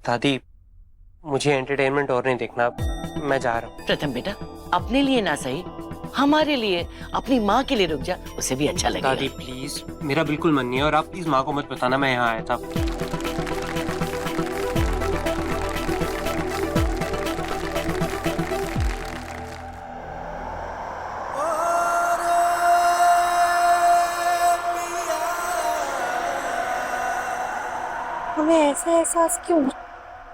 दादी, मुझे एंटरटेनमेंट और नहीं देखना, मैं जा रहा हूँ। प्रथम बेटा, अपने लिए ना सही, हमारे लिए, अपनी माँ के लिए रुक जा, उसे भी अच्छा लगेगा। दादी प्लीज, मेरा बिल्कुल मन नहीं है और आप प्लीज माँ को मत बताना मैं यहाँ आया था। हमें ऐसा एहसास क्यों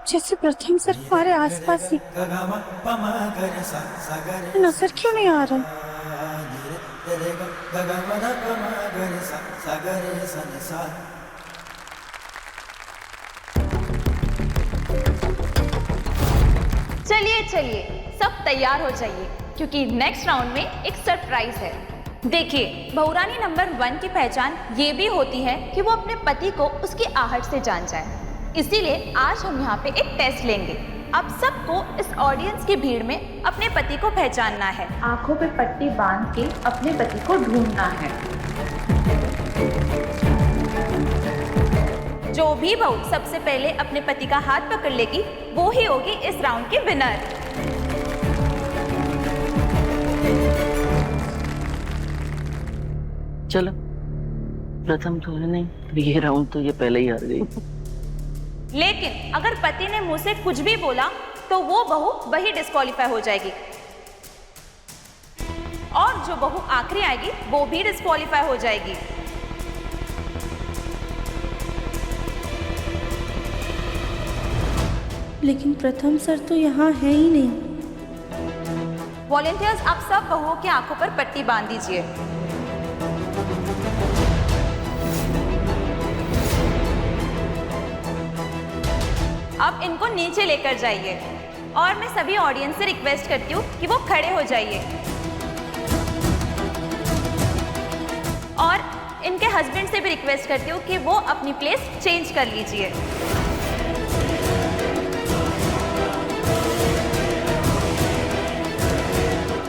जैसे प्रथम सिर्फ हमारे आसपास ही, नजर क्यों नहीं आ रहा? चलिए चलिए, सब तैयार हो जाइए क्योंकि नेक्स्ट राउंड में एक सरप्राइज है। देखिए, बहुरानी नंबर 1 की पहचान ये भी होती है कि वो अपने पति को उसकी आहट से जान जाए। इसीलिए आज हम यहाँ पे एक टेस्ट लेंगे। अब सबको इस ऑडियंस की भीड़ में अपने पति को पहचानना है। आंखों पे पट्टी बांध के अपने पति को ढूंढना है। जो भी बहू सबसे पहले अपने पति का हाथ पकड़ लेगी वो ही होगी इस राउंड की विनर। चलो, प्रथम तो है नहीं, ये राउंड तो ये पहले ही हार गई। लेकिन अगर पति ने मुंह से कुछ भी बोला तो वो बहू वही डिस्क्वालीफाई हो जाएगी और जो बहू आखिरी आएगी वो भी डिस्क्वालीफाई हो जाएगी। लेकिन प्रथम सर तो यहाँ है ही नहीं। वॉलेंटियर्स, आप सब बहुओं की आंखों पर पट्टी बांध दीजिए। अब इनको नीचे लेकर जाइए और मैं सभी ऑडियंस से रिक्वेस्ट करती हूँ कि वो खड़े हो जाइए और इनके हस्बैंड से भी रिक्वेस्ट करती हूँ कि वो अपनी प्लेस चेंज कर लीजिए।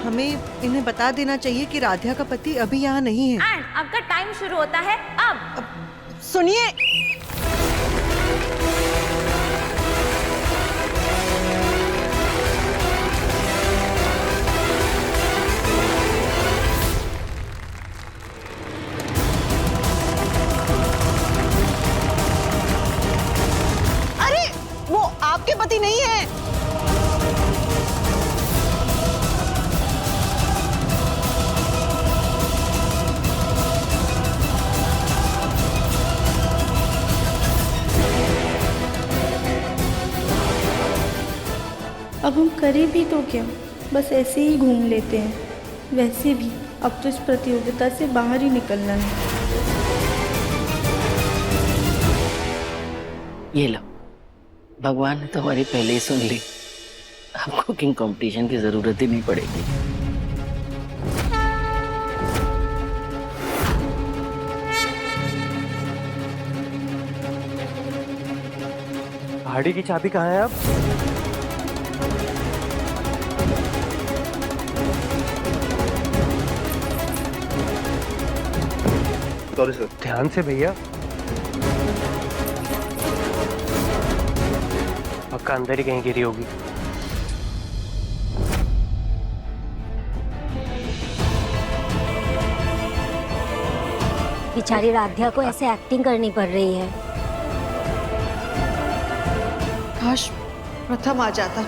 हमें इन्हें बता देना चाहिए कि राधिया का पति अभी यहाँ नहीं है। एंड आपका टाइम शुरू होता है अब। सुनिए, अरे वो आपके पति नहीं है। अब हम करें भी तो क्या, बस ऐसे ही घूम लेते हैं। वैसे भी अब तो इस प्रतियोगिता से बाहर ही निकलना है। ये लो, भगवान ने तो हमारी पहले ही सुन ली, अब कुकिंग कंपटीशन की जरूरत ही नहीं पड़ेगी। गाड़ी की चाबी कहाँ है अब? Sorry sir. ध्यान से भैया, पक्का अंदर ही कहीं गिरी होगी। बेचारी राधिया को ऐसे एक्टिंग करनी पड़ रही है। काश प्रथम आ जाता।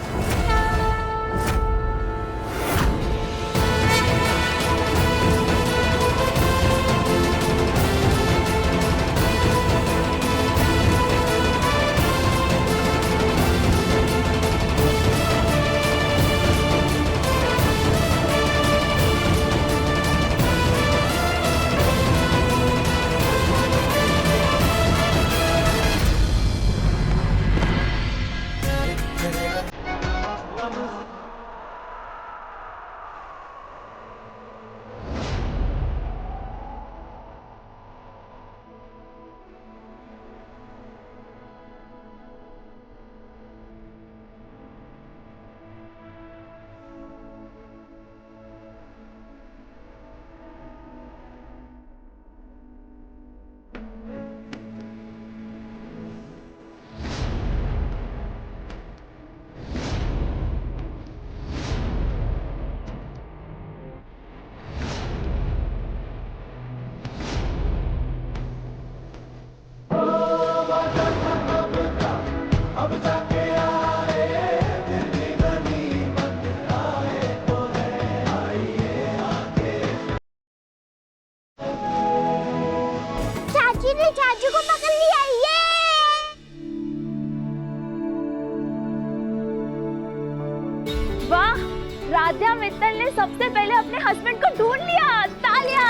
ने सबसे पहले अपने हस्बैंड को ढूंढ लिया। तालियां।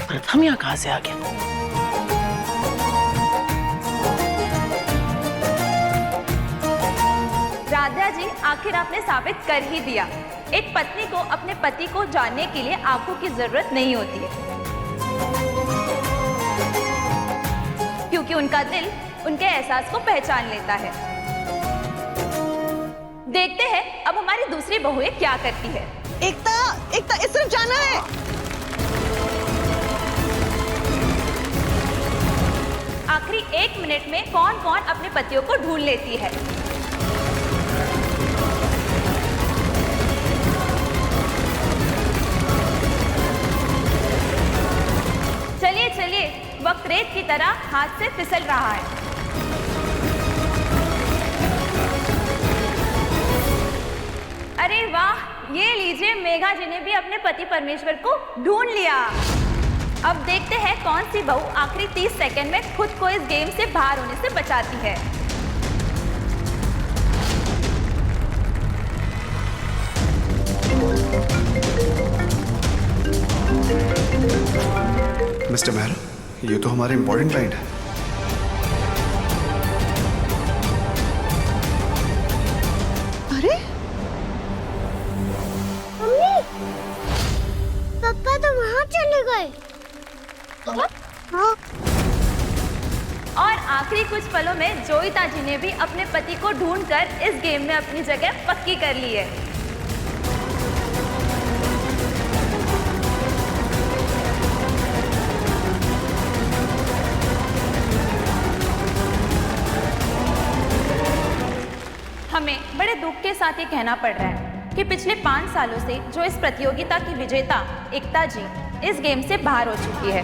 प्रथम यहाँ कहाँ से आ गया? राधा जी, आखिर आपने साबित कर ही दिया, एक पत्नी को अपने पति को जानने के लिए आंखों की जरूरत नहीं होती है, क्योंकि उनका दिल उनके एहसास को पहचान लेता है। देखते हैं अब हमारी दूसरी बहुएं क्या करती है। एकता, एकता, इस तरफ जाना है। आखिरी 1 मिनट में कौन कौन अपने पतियों को ढूंढ लेती है। चलिए चलिए, वक्त रेत की तरह हाथ से फिसल रहा है। अरे वाह, ये लीजिए, मेघा जी ने भी अपने पति परमेश्वर को ढूंढ लिया। अब देखते हैं कौन सी बहू आखिरी 30 सेकंड में खुद को इस गेम से बाहर होने से बचाती है। मिस्टर मेहरा, ये तो हमारे इंपॉर्टेंट क्लाइंट है। अरे मम्मी, पापा तो वहाँ चले गए। हाँ। और आखिरी कुछ पलों में जोईता जी ने भी अपने पति को ढूंढकर इस गेम में अपनी जगह पक्की कर ली है। हमें बड़े दुख के साथ ये कहना पड़ रहा है कि पिछले 5 सालों से जो इस प्रतियोगिता की विजेता एकता जी इस गेम से बाहर हो चुकी है।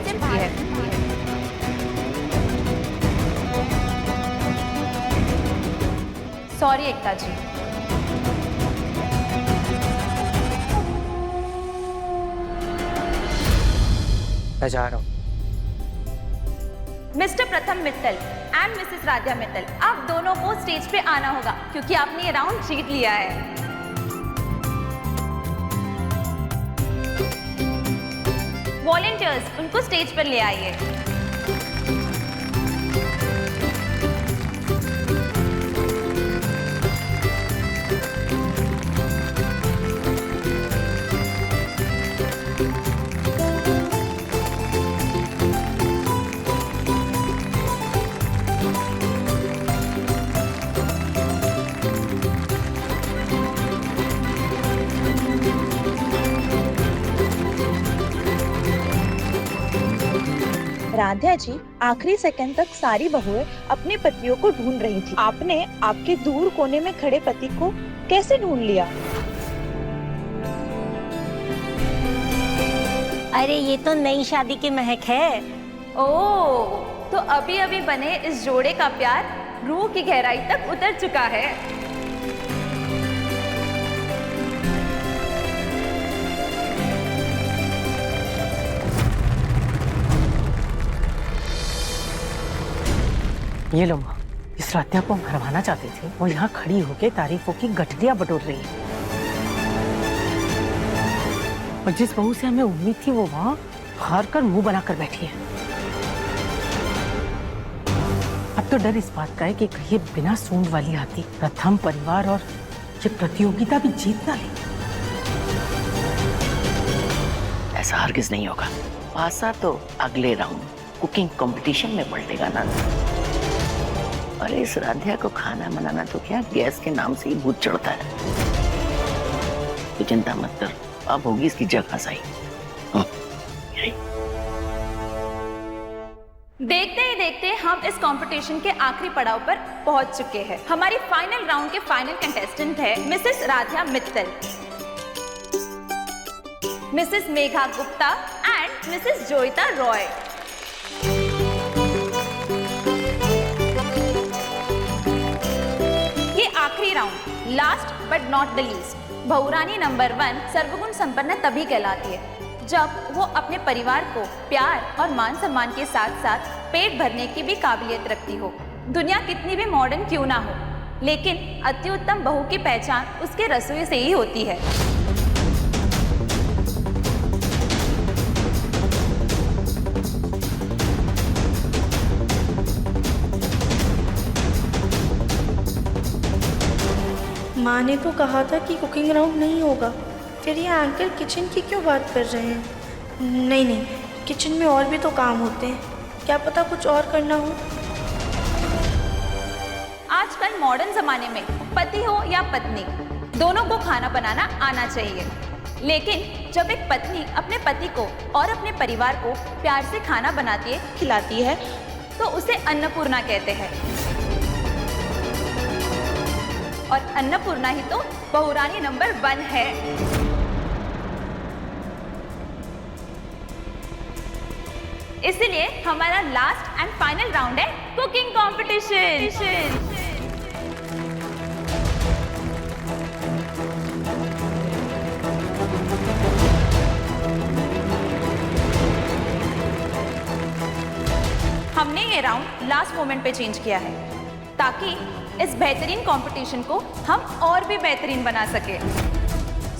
सॉरी एकता जी। मैं जा रहा हूँ। मिस्टर प्रथम मित्तल एंड मिसेस राधा मित्तल, आप दोनों को स्टेज पे आना होगा क्योंकि आपने ये राउंड जीत लिया है। वॉलंटियर्स, उनको स्टेज पर ले आइए। राधा जी, आखिरी सेकंड तक सारी बहुएं अपने पतियों को ढूंढ रही थी। आपने आपके दूर कोने में खड़े पति को कैसे ढूंढ लिया? अरे ये तो नई शादी की महक है। ओह, तो अभी अभी बने इस जोड़े का प्यार रूह की गहराई तक उतर चुका है। ये लो माँ, इस राध्या को हम हरवाना चाहते थे, वो यहाँ खड़ी होके तारीफों की गठरियां बटोर रही है। और जिस बहू से हमें उम्मीद थी वो वहाँ हार कर मुंह बनाकर बैठी है। अब तो डर इस बात का है कि कहीं बिना सूंड वाली हाथी प्रथम परिवार और ये प्रतियोगिता भी जीत ना ले। ऐसा हरगिज नहीं होगा। पासा तो अगले राउंड कुकिंग कंपटीशन में पलटेगा ना। अरे इस राध्या को खाना बनाना तो क्या, गैस के नाम से ही भूत चढ़ता है। तो चिंता मत कर, अब होगी इसकी जगह सही। देखते ही देखते हम इस कंपटीशन के आखिरी पड़ाव पर पहुंच चुके हैं। हमारी फाइनल राउंड के फाइनल कंटेस्टेंट है Mrs Radhya Mittal, Mrs Megha Gupta and Mrs Joyita Roy. ये आखिरी round, last but not the least. बहुरानी नंबर 1 सर्वगुण संपन्न तभी कहलाती है जब वो अपने परिवार को प्यार और मान सम्मान के साथ साथ पेट भरने की भी काबिलियत रखती हो। दुनिया कितनी भी मॉडर्न क्यों ना हो, लेकिन अति उत्तम बहू की पहचान उसके रसोई से ही होती है। माँ ने तो कहा था कि कुकिंग राउंड नहीं होगा, फिर ये अंकल किचन की क्यों बात कर रहे हैं? नहीं, किचन में और भी तो काम होते हैं, क्या पता कुछ और करना हो। आजकल मॉडर्न जमाने में पति हो या पत्नी, दोनों को खाना बनाना आना चाहिए। लेकिन जब एक पत्नी अपने पति को और अपने परिवार को प्यार से खाना बनाती है, खिलाती है, तो उसे अन्नपूर्णा कहते हैं। और अन्नपूर्णा ही तो बहुरानी नंबर 1 है। इसलिए हमारा लास्ट एंड फाइनल राउंड है कुकिंग कंपटीशन। हमने ये राउंड लास्ट मोमेंट पे चेंज किया है ताकि इस बेहतरीन कंपटीशन को हम और भी बेहतरीन बना सके।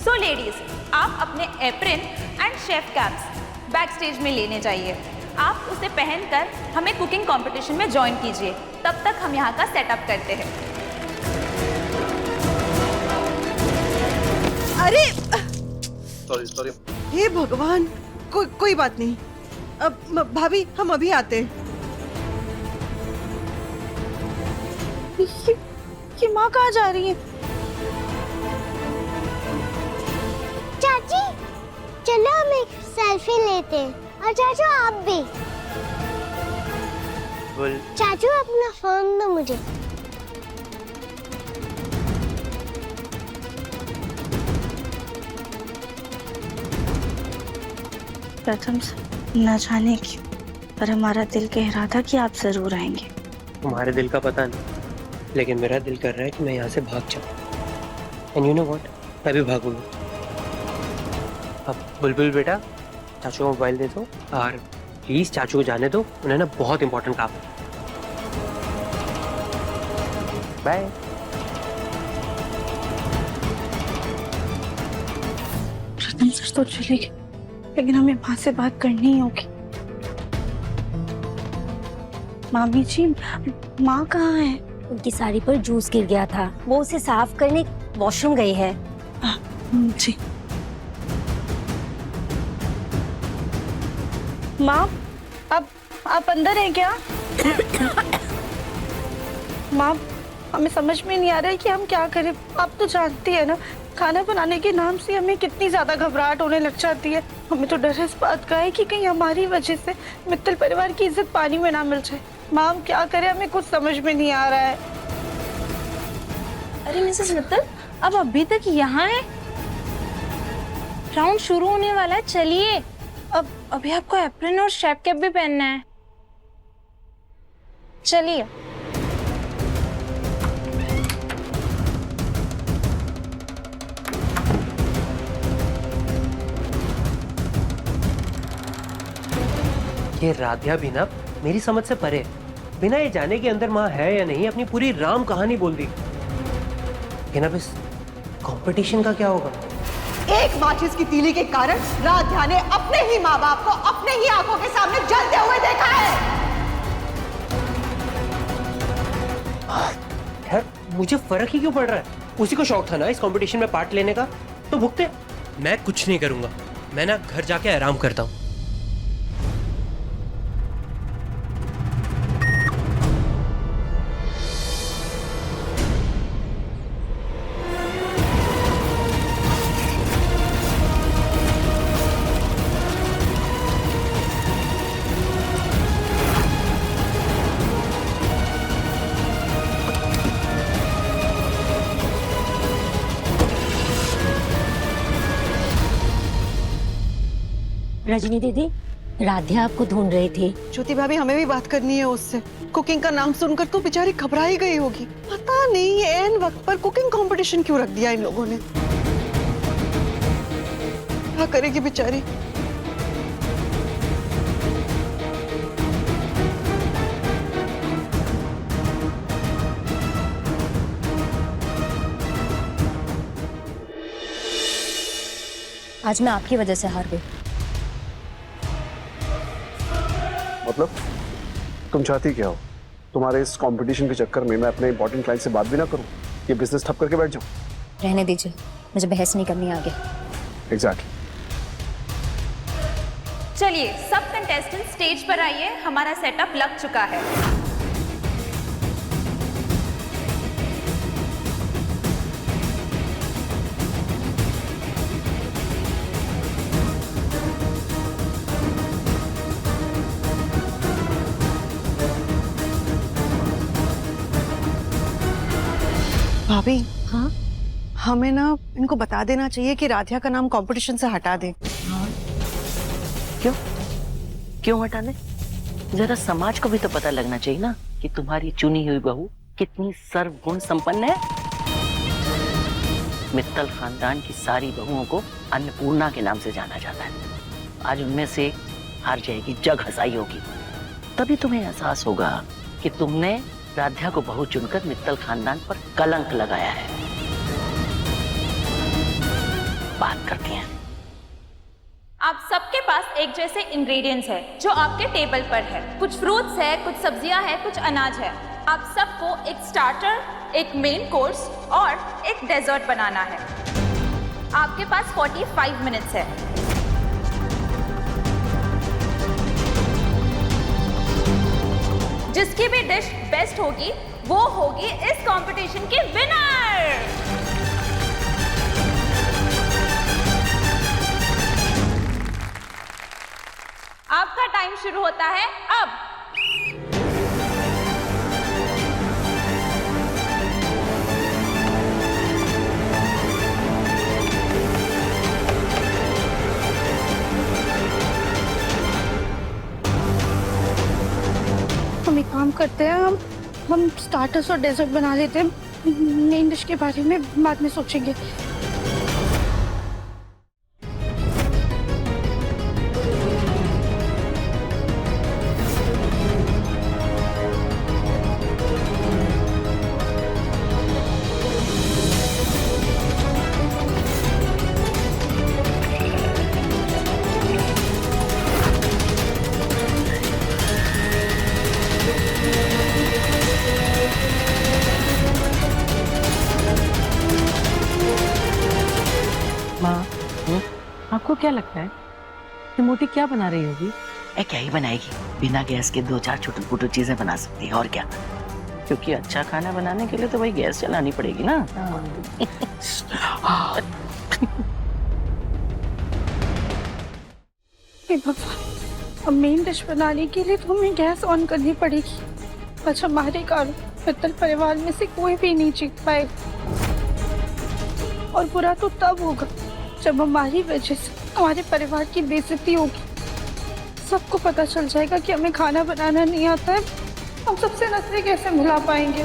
सो लेडीज, आप अपने apron and chef caps back stage में लेने जाइए। आप उसे पहनकर हमें कुकिंग कंपटीशन में ज्वाइन कीजिए। तब तक हम यहाँ का सेटअप करते हैं। अरे सॉरी हे भगवान, कोई बात नहीं। अब भाभी, हम अभी आते हैं। ये माँ कहाँ जा रही है? चाची चलो हम एक सेल्फी लेते हैं, और चाचू आप भी। बोल। चाचू अपना फोन दो मुझे। प्रथम से न जाने क्यों, पर हमारा दिल कह रहा था कि आप जरूर आएंगे। तुम्हारे दिल का पता नहीं, लेकिन मेरा दिल कर रहा है कि मैं यहाँ से भाग जाऊँ। एंड यू नो व्हाट, मैं भी भागूंगा। अब बुलबुल बेटा, चाचू को मोबाइल दे दो और प्लीज चाचू को जाने दो, उन्हें ना बहुत इंपॉर्टेंट काम है। बाय। प्रथम सर तो चले गए, लेकिन हमें माँ से बात करनी ही होगी। मामी जी, माँ कहाँ है? उनकी साड़ी पर जूस गिर गया था, वो उसे साफ करने वॉशरूम गई है। जी। माँ, आप अंदर हैं क्या? माँ, हमें समझ में नहीं आ रहा है कि हम क्या करें। आप तो जानती है ना, खाना बनाने के नाम से हमें कितनी ज्यादा घबराहट होने लग जाती है। हमें तो डर इस बात का है कि कहीं हमारी वजह से मित्तल परिवार की इज्जत पानी में ना मिल जाए। माँ, हम क्या करें, हमें कुछ समझ में नहीं आ रहा है। अरे मिसेस मित्तल, अब अभी तक यहाँ है? राउंड शुरू होने वाला है, चलिए। अब अभी आपको एप्रन और शेफ कैप भी पहनना है। चलिए। ये राध्या भी ना मेरी समझ से परे, बिना ये जाने के अंदर माँ है या नहीं, अपनी पूरी राम कहानी बोल दी। ये ना बस कंपटीशन का क्या होगा? एक माचिस की तीली के कारण राध्या ने अपने ही माँ बाप को अपने ही आंखों के सामने जलते हुए देखा है। यार, मुझे फर्क ही क्यों पड़ रहा है? उसी को शौक था ना इस कंपटीशन में पार्ट लेने का, तो भुगते। मैं कुछ नहीं करूंगा, मैं ना घर जाके आराम करता हूँ। रजनी दीदी, राध्या आपको ढूंढ रही थी। ज्योति भाभी, हमें भी बात करनी है उससे। कुकिंग का नाम सुनकर तो बेचारी घबरा ही गई होगी। पता नहीं ऐन वक्त पर कुकिंग कंपटीशन क्यों रख दिया इन लोगों ने। क्या करेगी बेचारी। आज मैं आपकी वजह से हार गई। मतलब तुम चाहती क्या हो? तुम्हारे इस कंपटीशन के चक्कर में मैं अपने इंपॉर्टेंट क्लाइंट से बात भी ना करूं, ये बिजनेस ठप करके बैठ जाऊं? रहने दीजिए, मुझे बहस नहीं करनी आगे। एग्जैक्टली। चलिए सब कंटेस्टेंट स्टेज पर आइए, हमारा सेटअप लग चुका है। भाभी, हाँ? हमें ना इनको बता देना चाहिए कि राधिया का नाम कंपटीशन से हटा दे। क्यों क्यों हटा दे? जरा समाज को भी तो पता लगना चाहिए ना कि तुम्हारी चुनी हुई बहू कितनी सर्वगुण संपन्न है। मित्तल खानदान की सारी बहुओं को अन्नपूर्णा के नाम से जाना जाता है। आज उनमें से हार जाएगी, जग हंसाई होगी, तभी तुम्हें एहसास होगा कि तुमने राध्या को बहू चुनकर मित्तल खानदान पर कलंक लगाया है। बात करती हैं। आप सबके पास एक जैसे इंग्रेडिएंट्स है जो आपके टेबल पर है। कुछ फ्रूट्स है, कुछ सब्जियां है, कुछ अनाज है। आप सबको एक स्टार्टर, एक मेन कोर्स और एक डेजर्ट बनाना है। आपके पास 45 मिनट्स है। जिसकी भी डिश बेस्ट होगी वो होगी इस कंपटीशन की विनर। आपका टाइम शुरू होता है अब। हम एक काम करते हैं, हम स्टार्टर्स और डेजर्ट बना लेते हैं। मेन डिश के बारे में बाद में सोचेंगे। आपको क्या लगता है कि मोटी क्या बना रही होगी? क्या ही बनाएगी, बिना गैस के 2-4 छोटी छोटी चीजें बना सकती है और क्या। क्योंकि अच्छा खाना बनाने के लिए तो भाई गैस चलानी पड़ेगी ना। अब मेन डिश बनाने के लिए तो हमें गैस ऑन करनी पड़ेगी। अच्छा, हमारे कारण मित्तल परिवार में से कोई भी नहीं जीत पाए, और बुरा तो तब होगा जब हमारी वजह से हमारे परिवार की बेइज्जती होगी। सबको पता चल जाएगा कि हमें खाना बनाना नहीं आता है। हम सबसे नजरें कैसे मिला पाएंगे?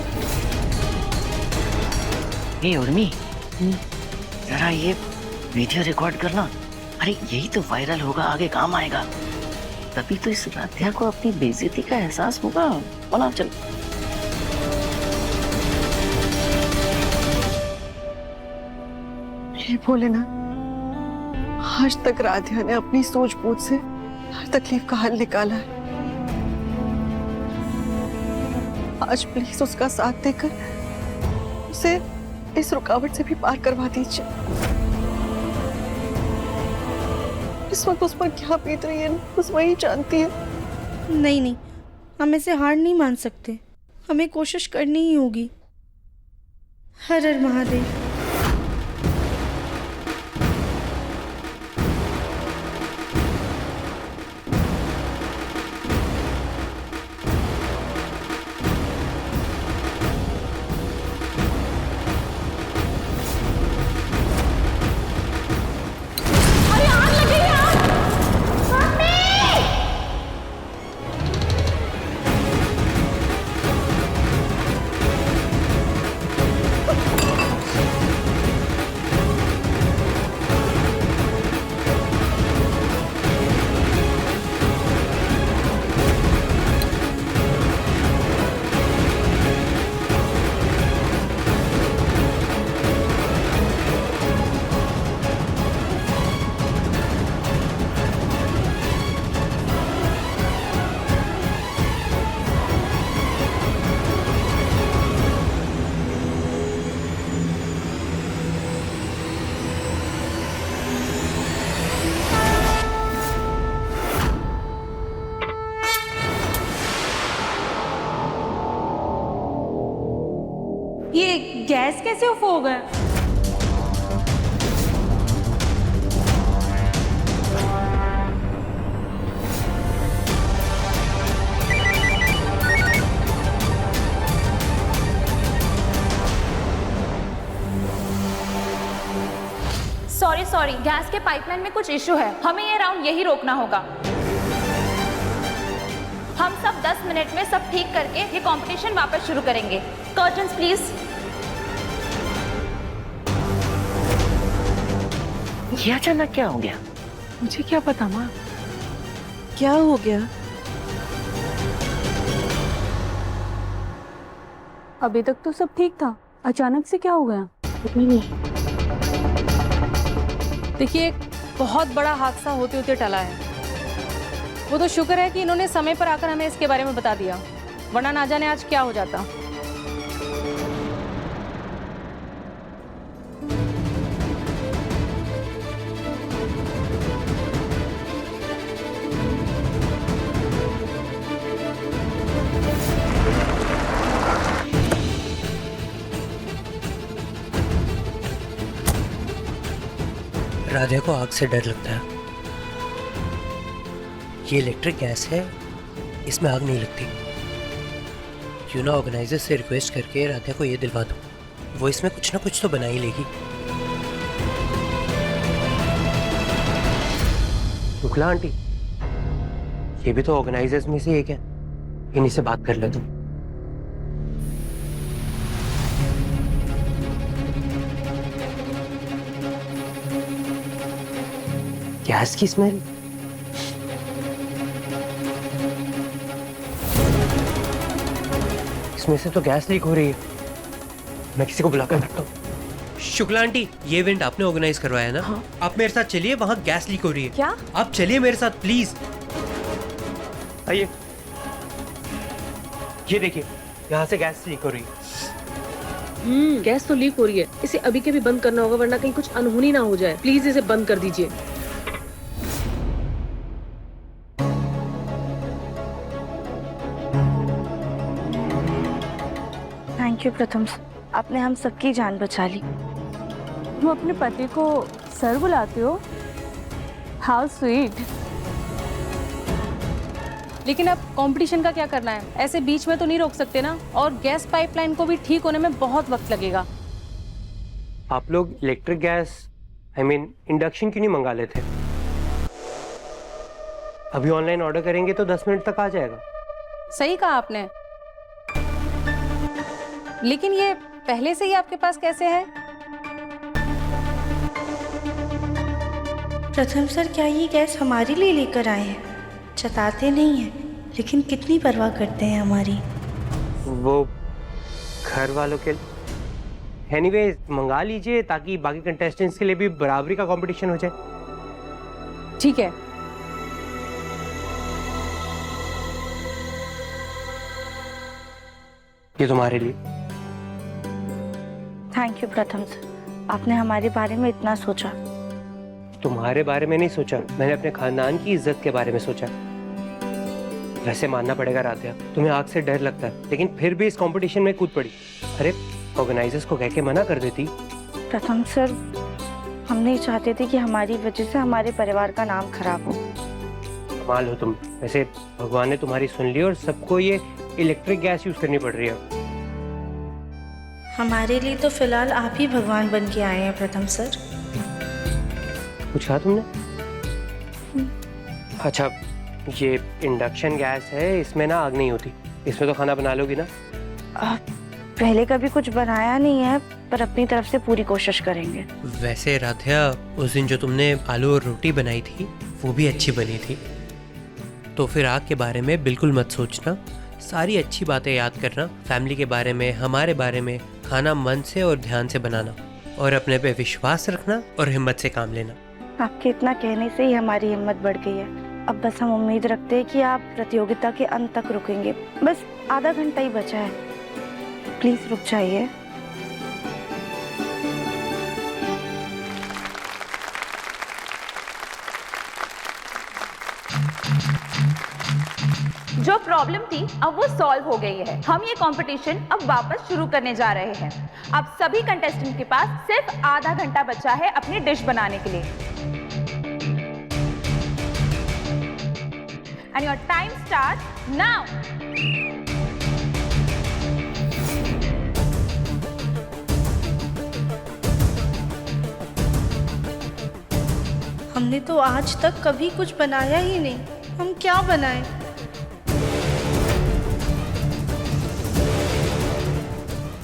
उर्मी, जरा ये वीडियो रिकॉर्ड करना। अरे यही तो वायरल होगा, आगे काम आएगा। तभी तो इस राध्या को अपनी बेइज्जती का एहसास होगा। बोला चल। ये बोले ना, आज तक राधिया ने अपनी सूझबूझ से हर तकलीफ का हल निकाला है। आज प्लीज उसका साथ देकर उसे इस रुकावट से भी पार करवा दीजिए। इस वक्त उस पर क्या बीत रही है बस वही जानती है। नहीं नहीं, हम इसे हार नहीं मान सकते। हमें कोशिश करनी ही होगी। हर हर महादेव। ये गैस कैसे ऑफ हो गया? सॉरी, गैस के पाइपलाइन में कुछ इशू है, हमें ये राउंड यही रोकना होगा। हम सब 10 मिनट में सब ठीक करके ये कंपटीशन वापस शुरू करेंगे। Curtains please. ये अचानक क्या हो गया? मुझे क्या पता माँ। क्या हो गया? अभी तक तो सब ठीक था, अचानक से क्या हो गया? देखिए, एक बहुत बड़ा हादसा होते होते टला है। वो तो शुक्र है कि इन्होंने समय पर आकर हमें इसके बारे में बता दिया, वरना ना जाने आज क्या हो जाता। राधे को आग से डर लगता है। ये इलेक्ट्रिक गैस है, इसमें आग नहीं लगती। क्यों ना ऑर्गेनाइजर से रिक्वेस्ट करके राधे को ये दिलवा दो, वो इसमें कुछ ना कुछ तो बना ही लेगी। शुक्ला आंटी, ये भी तो ऑर्गेनाइजर्स में से एक है, इन्हीं से बात कर ले तुम। गैस की स्मेल। इसमें से तो गैस लीक हो रही है। मैं किसी को बुलाकर रखता हूँ। शुक्ला आंटी, ये इवेंट आपने ऑर्गेनाइज करवाया ना? हाँ। आप मेरे साथ चलिए, वहाँ गैस लीक हो रही है। क्या? आप चलिए मेरे साथ प्लीज। आइए, ये देखिए, यहाँ से गैस लीक हो रही है। गैस तो लीक हो रही है, इसे अभी के भी बंद करना होगा, वरना कहीं कुछ अनहोनी ना हो जाए। प्लीज इसे बंद कर दीजिए। थैंक यू प्रथम, आपने हम सबकी जान बचा ली। तुम अपने पति को सर बुलाते हो? How sweet. लेकिन अब कंपटीशन का क्या करना है? ऐसे बीच में तो नहीं रोक सकते ना, और गैस पाइपलाइन को भी ठीक होने में बहुत वक्त लगेगा। आप लोग इलेक्ट्रिक गैस इंडक्शन क्यों नहीं मंगा लेते? अभी ऑनलाइन ऑर्डर करेंगे तो 10 मिनट तक आ जाएगा। सही कहा आपने, लेकिन ये पहले से ही आपके पास कैसे है? प्रथम सर, क्या ये गैस हमारे लिए लेकर आए हैं? जताते नहीं हैं, लेकिन कितनी परवाह करते हैं हमारी। वो घर वालों के एनीवेज मंगा लीजिए, ताकि बाकी कंटेस्टेंट्स के लिए भी बराबरी का कंपटीशन हो जाए। ठीक है। ये तुम्हारे लिए। थैंक यू प्रथम सर, आपने हमारे बारे में इतना सोचा। तुम्हारे बारे में नहीं सोचा, मैंने अपने खानदान की इज्जत के बारे में सोचा। वैसे मानना पड़ेगा राधिया, तुम्हें आग से डर लगता है, लेकिन फिर भी इस कंपटीशन में कूद पड़ी। अरे ऑर्गेनाइजर्स को कह के मना कर देती। प्रथम सर, हम नहीं चाहते थे कि हमारी वजह से हमारे परिवार का नाम खराब हो। कमाल हो तुम। वैसे भगवान ने तुम्हारी सुन ली और सबको ये इलेक्ट्रिक गैस यूज करनी पड़ रही है। हमारे लिए तो फिलहाल आप ही भगवान बन के आए हैं प्रथम सर। कुछ कहा तुमने? अच्छा, ये इंडक्शन गैस है, इसमें ना आग नहीं होती। इसमें तो खाना बना लोगी ना? पहले कभी कुछ बनाया नहीं है, पर अपनी तरफ से पूरी कोशिश करेंगे। वैसे राधिया, उस दिन जो तुमने आलू और रोटी बनाई थी वो भी अच्छी बनी थी। तो फिर आग के बारे में बिल्कुल मत सोचना, सारी अच्छी बातें याद करना, फैमिली के बारे में, हमारे बारे में। खाना मन से और ध्यान से बनाना, और अपने पे विश्वास रखना और हिम्मत से काम लेना। आपके इतना कहने से ही हमारी हिम्मत बढ़ गई है। अब बस हम उम्मीद रखते हैं कि आप प्रतियोगिता के अंत तक रुकेंगे। बस आधा घंटा ही बचा है, प्लीज रुक जाइए। जो प्रॉब्लम थी अब वो सॉल्व हो गई है। हम ये कंपटीशन अब वापस शुरू करने जा रहे हैं। अब सभी कंटेस्टेंट के पास सिर्फ आधा घंटा बचा है अपनी डिश बनाने के लिए। And your time starts now. हमने तो आज तक कभी कुछ बनाया ही नहीं, हम क्या बनाएं?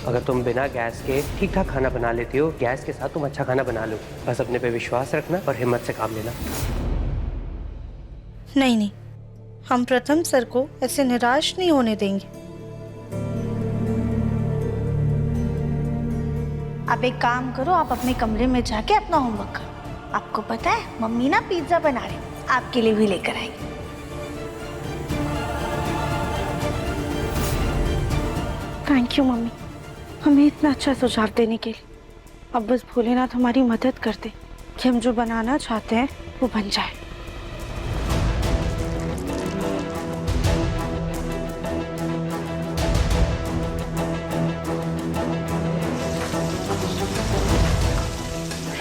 अगर तुम बिना गैस के ठीक ठाक खाना बना लेती हो, गैस के साथ तुम अच्छा खाना बना लो। बस अपने पे विश्वास रखना और हिम्मत से काम लेना। नहीं नहीं, हम प्रथम सर को ऐसे निराश नहीं होने देंगे। आप एक काम करो, आप अपने कमरे में जाके अपना होमवर्क करो। आपको पता है मम्मी ना पिज्जा बना रहे, आपके लिए भी लेकर आएंगे। थैंक यू मम्मी, हमें इतना अच्छा सुझाव देने के लिए। अब बस भोलेनाथ हमारी मदद कर दे कि हम जो बनाना चाहते हैं वो बन जाए।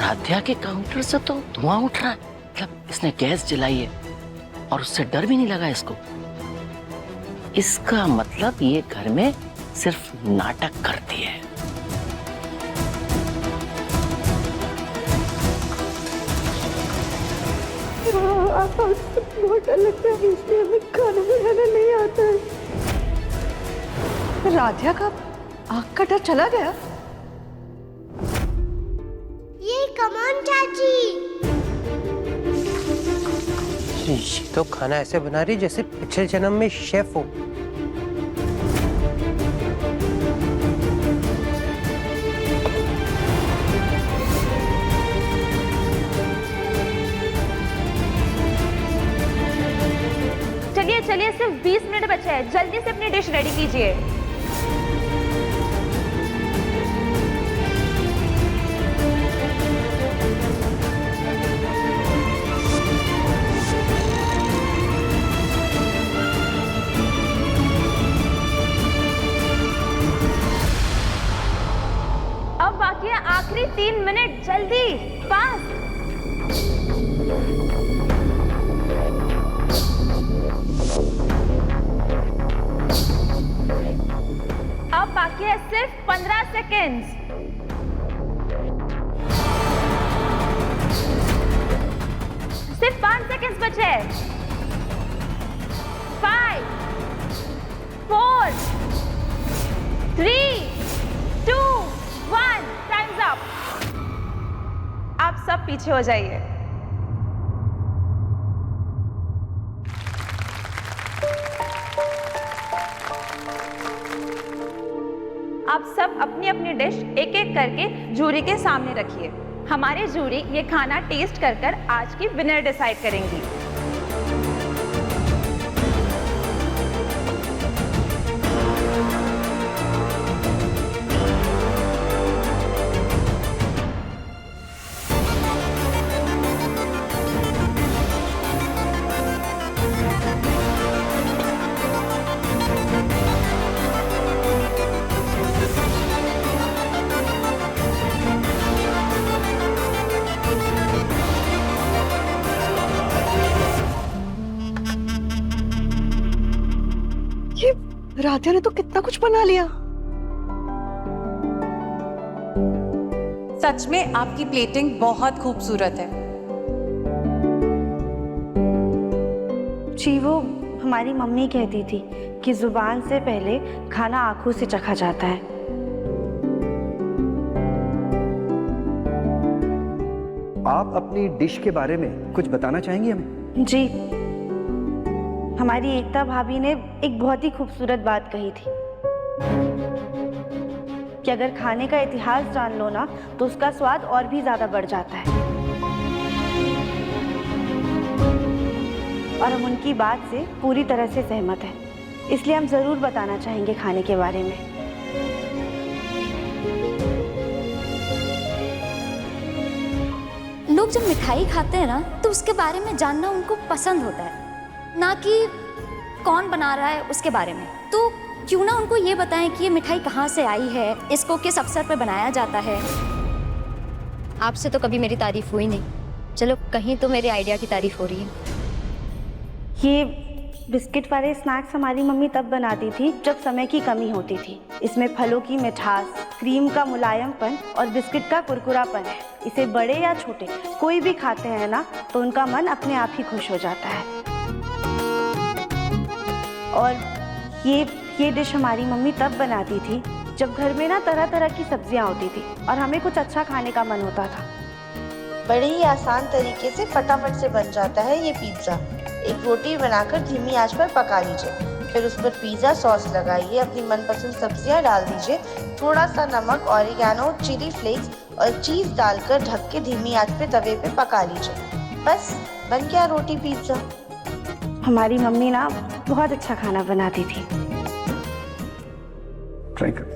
राध्या के काउंटर से तो धुआं उठ रहा है। मतलब इसने गैस जलाई है और उससे डर भी नहीं लगा इसको। इसका मतलब ये घर में सिर्फ नाटक करती है। बहुत डर लगता है, इसलिए हमें खाना बनाना नहीं आता है। राधिया का आँख का डर चला गया। ये कमान चाची। ये तो खाना ऐसे बना रही जैसे पिछले जन्म में शेफ हो। चलिए चलिए, सिर्फ 20 मिनट बचे हैं, जल्दी से अपनी डिश रेडी कीजिए। अब बाकी है आखिरी 3 मिनट, जल्दी फास्ट। अब बाकी है सिर्फ 15 सेकेंड्स। सिर्फ 5 सेकेंड्स बचे हैं। 5, 4, 3, 2, 1, टाइम्स अप। आप सब पीछे हो जाइए। आप सब अपनी अपनी डिश एक एक करके जूरी के सामने रखिए। हमारे जूरी ये खाना टेस्ट कर कर आज की विनर डिसाइड करेंगी। राधिया ने तो कितना कुछ बना लिया। सच में आपकी प्लेटिंग बहुत खूबसूरत है। जी, वो हमारी मम्मी कहती थी कि जुबान से पहले खाना आंखों से चखा जाता है। आप अपनी डिश के बारे में कुछ बताना चाहेंगी हमें? जी, हमारी एकता भाभी ने एक बहुत ही खूबसूरत बात कही थी कि अगर खाने का इतिहास जान लो ना तो उसका स्वाद और भी ज्यादा बढ़ जाता है। और हम उनकी बात से पूरी तरह से सहमत हैं, इसलिए हम जरूर बताना चाहेंगे खाने के बारे में। लोग जब मिठाई खाते हैं ना तो उसके बारे में जानना उनको पसंद होता है, ना कि कौन बना रहा है उसके बारे में। तो क्यों ना उनको ये बताएं कि ये मिठाई कहाँ से आई है, इसको किस अवसर पर बनाया जाता है। आपसे तो कभी मेरी तारीफ हुई नहीं, चलो कहीं तो मेरे आइडिया की तारीफ हो रही है। ये बिस्किट वाले स्नैक्स हमारी मम्मी तब बनाती थी जब समय की कमी होती थी। इसमें फलों की मिठास, क्रीम का मुलायमपन और बिस्किट का कुरकुरापन है। इसे बड़े या छोटे कोई भी खाते हैं ना तो उनका मन अपने आप ही खुश हो जाता है। और ये डिश हमारी मम्मी तब बनाती थी जब घर में ना तरह तरह की सब्जियां होती थी और हमें कुछ अच्छा खाने का मन होता था। बड़े ही आसान तरीके से फटाफट से बन जाता है ये पिज्ज़ा। एक रोटी बनाकर धीमी आंच पर पका लीजिए, फिर उस पर पिज़्ज़ा सॉस लगाइए, अपनी मनपसंद सब्जियां डाल दीजिए, थोड़ा सा नमक, ऑरिगेनो, चिली फ्लेक्स और चीज़ डालकर ढक के धीमी आंच पे तवे पे पका लीजिए। बस बन गया रोटी पिज़्ज़ा। हमारी मम्मी ना बहुत अच्छा खाना बनाती थी। ट्राई कर।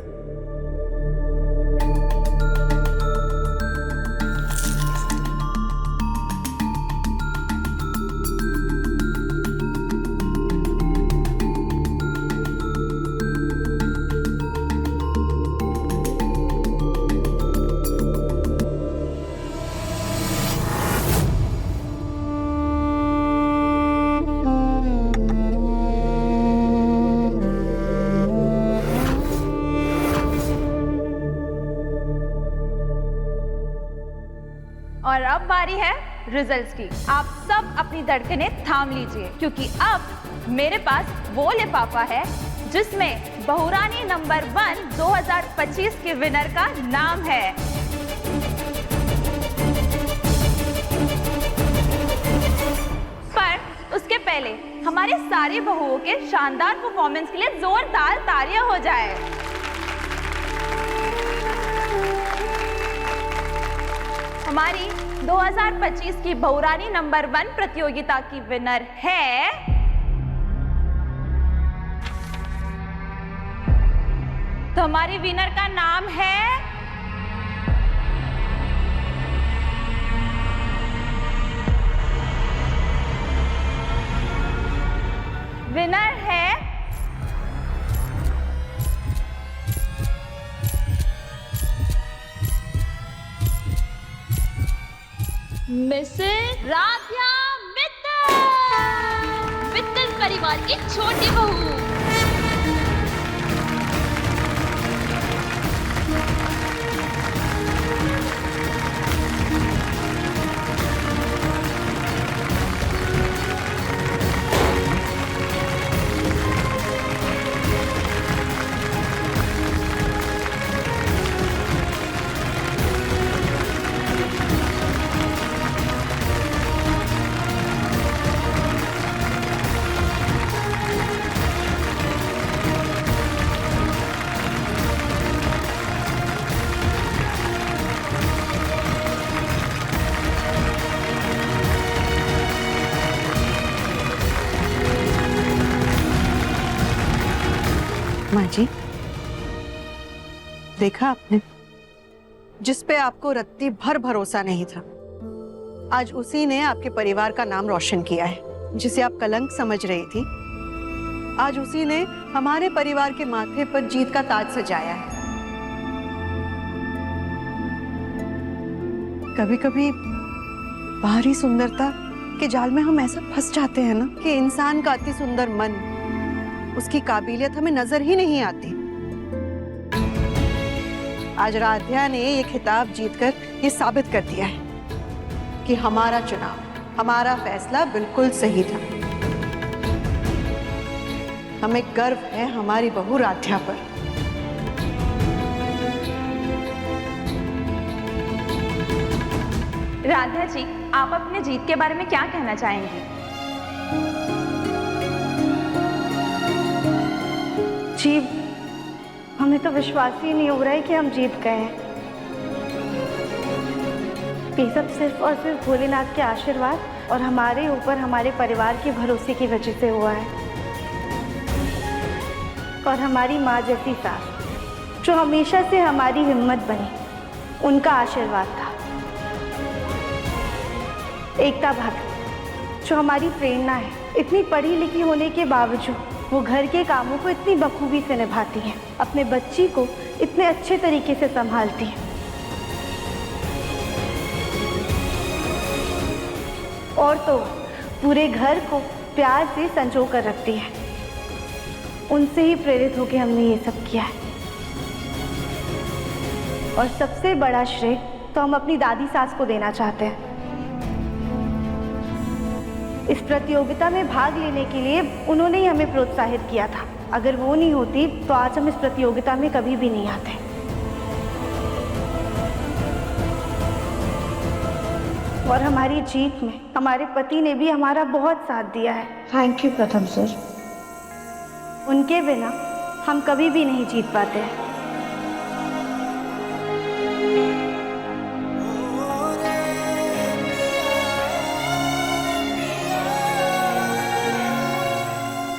और अब बारी है रिजल्ट्स की। आप सब अपनी धड़कनें थाम लीजिए, क्योंकि अब मेरे पास वो लिफाफा है जिसमें बहुरानी नंबर 1 2025 के विनर का नाम है। पर उसके पहले हमारे सारी बहुओं के शानदार परफॉर्मेंस के लिए जोरदार तालियां हो जाए। हमारी 2025 की बहुरानी नंबर 1 प्रतियोगिता की विनर है तो हमारी विनर का नाम है विनर है मिसेस राध्या मित्तल, मित्तल परिवार की छोटी बहू। माँ जी, देखा आपने, जिस पे आपको रत्ती भर भरोसा नहीं था, आज उसी ने आपके परिवार का नाम रोशन किया है। जिसे आप कलंक समझ रही थी, आज उसी ने हमारे परिवार के माथे पर जीत का ताज सजाया है। कभी कभी बाहरी सुंदरता के जाल में हम ऐसा फंस जाते हैं ना कि इंसान का अति सुंदर मन, उसकी काबिलियत हमें नजर ही नहीं आती। आज राध्या ने ये खिताब जीतकर ये साबित कर दिया है कि हमारा चुनाव, हमारा फैसला बिल्कुल सही था। हमें गर्व है हमारी बहू राध्या पर। राधा जी, आप अपने जीत के बारे में क्या कहना चाहेंगी? जी, हमें तो विश्वास ही नहीं हो रहा है कि हम जीत गए हैं। ये सब सिर्फ और सिर्फ भोलेनाथ के आशीर्वाद और हमारे ऊपर हमारे परिवार के भरोसे की वजह से हुआ है। और हमारी माँ जैसी सास जो हमेशा से हमारी हिम्मत बनी, उनका आशीर्वाद था। एकता भाभी जो हमारी प्रेरणा है, इतनी पढ़ी लिखी होने के बावजूद वो घर के कामों को इतनी बखूबी से निभाती है, अपने बच्ची को इतने अच्छे तरीके से संभालती है। और तो पूरे घर को प्यार से संजो कर रखती है। उनसे ही प्रेरित होकर हमने ये सब किया है। और सबसे बड़ा श्रेय तो हम अपनी दादी सास को देना चाहते हैं। इस प्रतियोगिता में भाग लेने के लिए उन्होंने ही हमें प्रोत्साहित किया था। अगर वो नहीं होती तो आज हम इस प्रतियोगिता में कभी भी नहीं आते। और हमारी जीत में हमारे पति ने भी हमारा बहुत साथ दिया है। थैंक यू प्रथम सर। उनके बिना हम कभी भी नहीं जीत पाते हैं।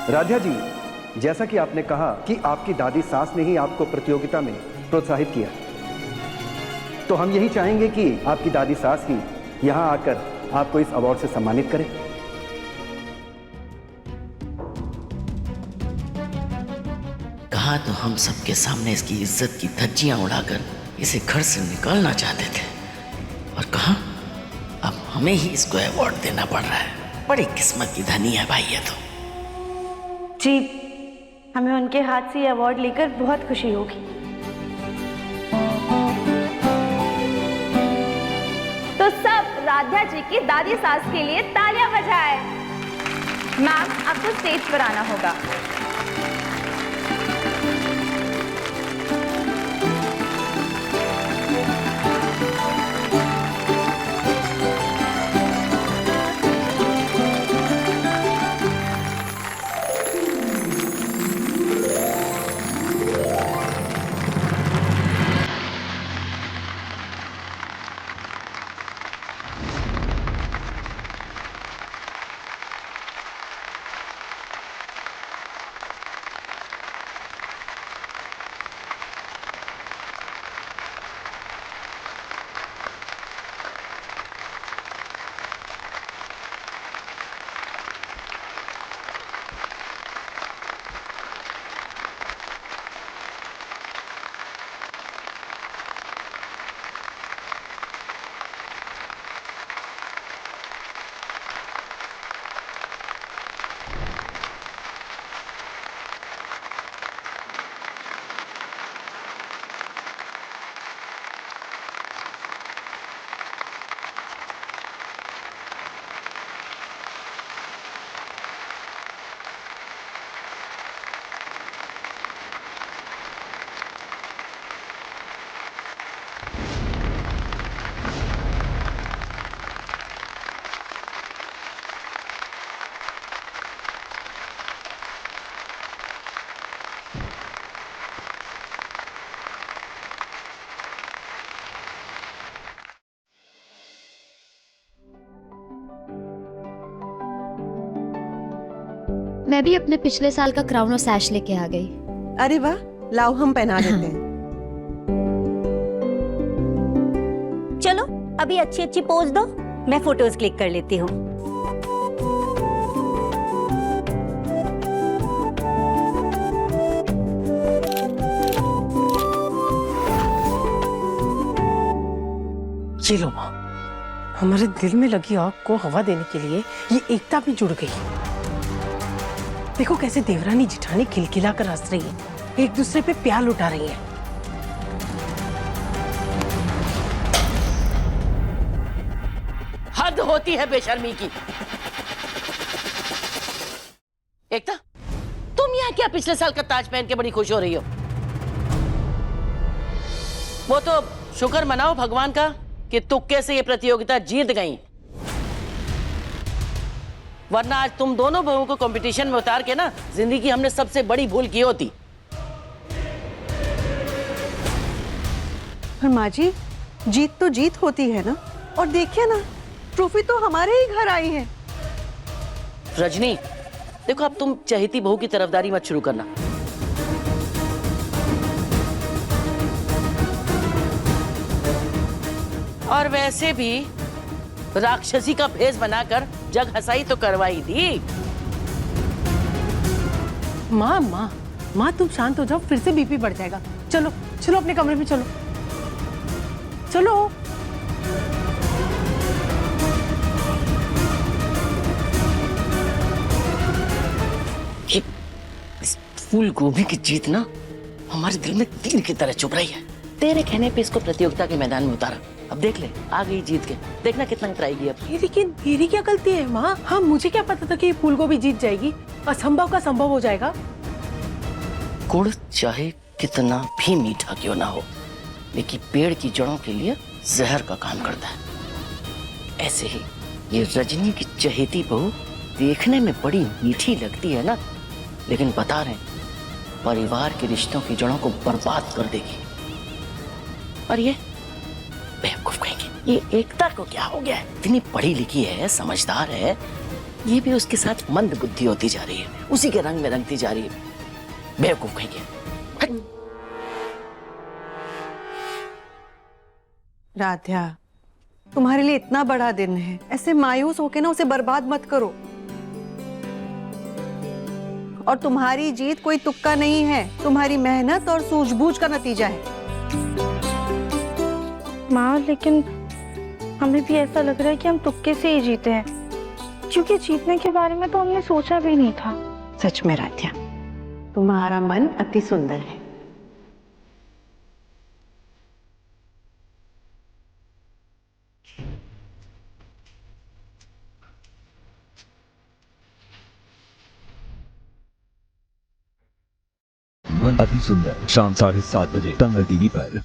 राधिया जी, जैसा कि आपने कहा कि आपकी दादी सास ने ही आपको प्रतियोगिता में प्रोत्साहित किया, तो हम यही चाहेंगे कि आपकी दादी सास ही यहाँ आकर आपको इस अवार्ड से सम्मानित करें। कहा तो हम सबके सामने इसकी इज्जत की धज्जियां उड़ाकर इसे घर से निकालना चाहते थे, और कहा अब हमें ही इसको अवार्ड देना पड़ रहा है। बड़ी किस्मत की धनी है भाई ये तो। जी, हमें उनके हाथ से ये अवार्ड लेकर बहुत खुशी होगी। तो सब राधिया जी की दादी सास के लिए तालियां बजाएं। मैम, आपको स्टेज पर आना होगा। मैं भी अपने पिछले साल का क्राउन और सैश लेके आ गई। अरे वाह, लाओ हम पहना देते हैं। चलो अभी अच्छी अच्छी पोज दो, मैं फोटोज क्लिक कर लेती हूँ। ये लो माँ, हमारे दिल में लगी आग को हवा देने के लिए ये एकता भी जुड़ गई। देखो कैसे देवरानी जिठानी खिलखिला कर हंस रही है, एक दूसरे पे प्यार लुटा रही है। हद होती है बेशर्मी की। एकता, तुम यहाँ क्या पिछले साल का ताज पहन के बड़ी खुश हो रही हो? वो तो शुक्र मनाओ भगवान का कि तुक्के से ये प्रतियोगिता जीत गई, वरना आज तुम दोनों बहुओं को कंपटीशन में उतार के ना जिंदगी की हमने सबसे बड़ी भूल की होती। पर माँ जी, जीत तो जीत होती है ना, और देखिए ना, ट्रॉफी तो हमारे ही घर आई है। रजनी, देखो अब तुम चहेती बहू की तरफदारी मत शुरू करना। और वैसे भी राक्षसी का भेष बनाकर जग हंसाई तो करवाई थी। माँ माँ माँ तुम शांत हो जाओ, फिर से बीपी बढ़ जाएगा। चलो चलो अपने कमरे में चलो, चलो। ये इस फूल गोभी की जीत ना हमारे दिल में तीर की तरह चुभ रही है। तेरे कहने पे इसको प्रतियोगिता के मैदान में उतारा, अब देख ले आ गई जीत के, देखना कितना इतराएगी अब। लेकिन मेरी क्या गलती है माँ? हाँ मुझे क्या पता था कि ये फूल गोभी जीत जाएगी, असंभव का संभव हो जाएगा। गुड़ चाहे कितना भी मीठा क्यों ना हो, लेकिन पेड़ की जड़ों के लिए जहर का काम करता है। ऐसे ही ये रजनी की चहेती बहू देखने में बड़ी मीठी लगती है ना, लेकिन बता रहे परिवार के रिश्तों की जड़ों को बर्बाद कर देगी। और ये बेवकूफ कहेंगे, ये एकता को क्या हो गया है? इतनी पढ़ी लिखी है, समझदार है, ये भी उसके साथ मंद बुद्धि होती जा रही है, उसी के रंग में रंगती जा रही है। बेवकूफ कहेंगे। राध्या, तुम्हारे लिए इतना बड़ा दिन है, ऐसे मायूस होके ना उसे बर्बाद मत करो। और तुम्हारी जीत कोई तुक्का नहीं है, तुम्हारी मेहनत और सूझबूझ का नतीजा है। माँ लेकिन हमें भी ऐसा लग रहा है कि हम तुक्के से ही जीते हैं, क्योंकि जीतने के बारे में तो हमने सोचा भी नहीं था। सच में राध्या, तुम्हारा मन अति सुंदर है। मन अति सुंदर, शाम 7:30 बजे तंग टीवी पर।